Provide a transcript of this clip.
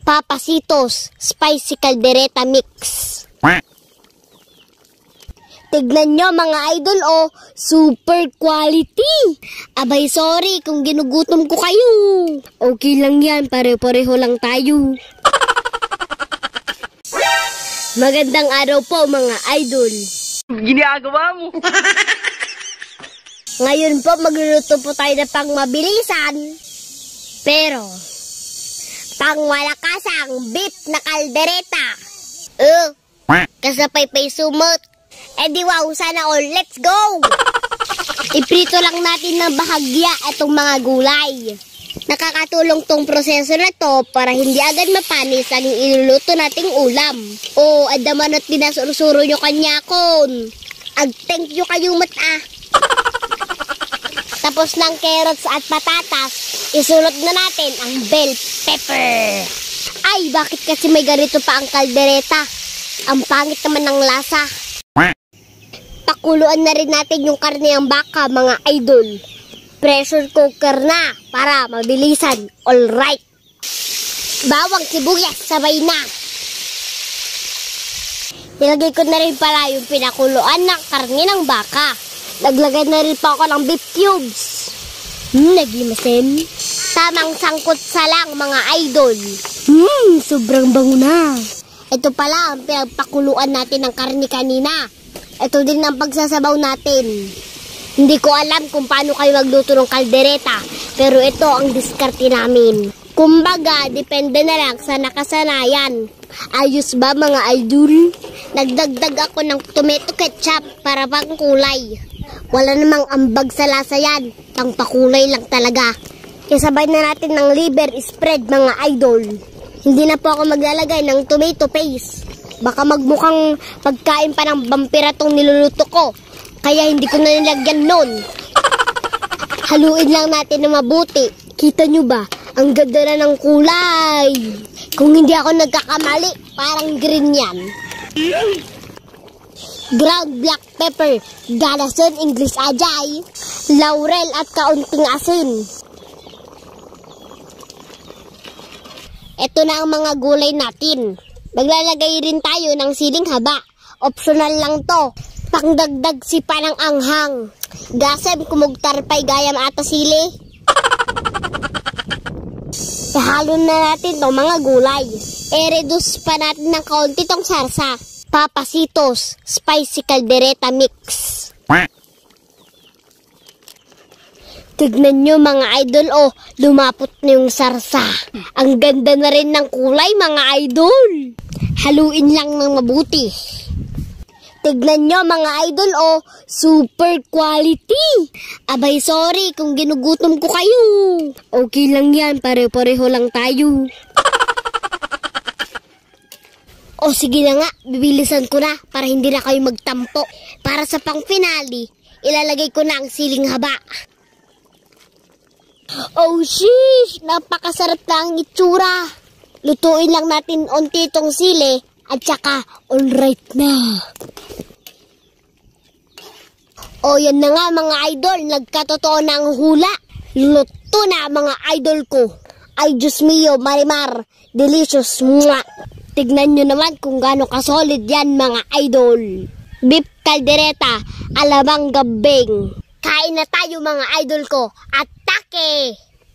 Pappasitos Spicy Caldereta Mix. Tignan nyo mga idol, oh, super quality. Abay, sorry kung ginugutom ko kayo. Okay lang yan, pare-pareho lang tayo. Magandang araw po mga idol. Ginagawa mo. Ngayon po magluluto po tayo na pang mabilisan. Pero pang malakasang beef na kaldereta. Kasapay-pay sumot. Di wow, sana all, let's go! Iprito lang natin ng bahagya itong mga gulay. Nakakatulong tong proseso na to para hindi agad mapanis ang iluluto nating ulam. Adaman at dinasursuro nyo kanya kon. Thank you kayo mata. Tapos ng carrots at patatas, isulot na natin ang bell pepper. Ay, bakit kasi may ganito pa ang kaldereta? Ang pangit naman ng lasa. Pakuluan na rin natin yung karne ng baka mga idol. Pressure cooker na para mabilisan. Alright. Bawang sibuyas sabay na. Nilagay ko na rin pala yung pinakuluan ng karne ng baka. Naglagay na rin pa ako ng beef cubes. Nagimasin. Tamang sangkot sa lang mga idol. Sobrang bango na. Ito pala ang pinagpakuluan natin ng karne kanina. Ito din ang pagsasabaw natin. Hindi ko alam kung paano kayo magluto ng kaldereta, pero ito ang diskarte namin. Kumbaga, depende na lang sa nakasanayan. Ayos ba mga idol? Nagdagdag ako ng tomato ketchup para pang kulay. Wala namang ambag sa lasa yan, pang pakulay lang talaga. Isabay na natin ng liver spread mga idol. Hindi na po ako maglalagay ng tomato paste. Baka magmukhang pagkain pa ng vampira tong niluluto ko. Kaya hindi ko na nilagyan nun. Haluin lang natin na mabuti. Kita nyo ba? Ang ganda na ng kulay. Kung hindi ako nagkakamali, parang green yan. Ground black pepper, galason English ajay, laurel at kaunting asin. Ito na ang mga gulay natin. Maglalagay rin tayo ng siling haba. Optional lang to. Pangdagdag sipa ng anghang. Gasem kumugtarpay gayam ata sili. Ihalo na natin tong mga gulay. I-reduce pa natin ng kaunti tong sarsa. Pappasitos Spicy Caldereta Mix. Tignan nyo mga idol, lumapot na yung sarsa. Ang ganda na rin ng kulay mga idol. Haluin lang ng mabuti. Tignan nyo mga idol, super quality. Abay, sorry kung ginugutom ko kayo. Okay lang yan, pare-pareho lang tayo. Sige na nga, bibilisan ko na para hindi na kayo magtampo. Para sa pang finale, ilalagay ko na ang siling haba. Sheesh! Napakasarap na ang itsura. Lutuin lang natin unti itong sili at saka alright na. Yan na nga mga idol, nagkatotoo na ang hula. Luto na mga idol ko. Ay Diyos mio, marimar, delicious. Mwah! Tignan nyo naman kung gaano kasolid yan mga idol. Beef kaldereta, alamang gabing. Kain na tayo mga idol ko. Atake!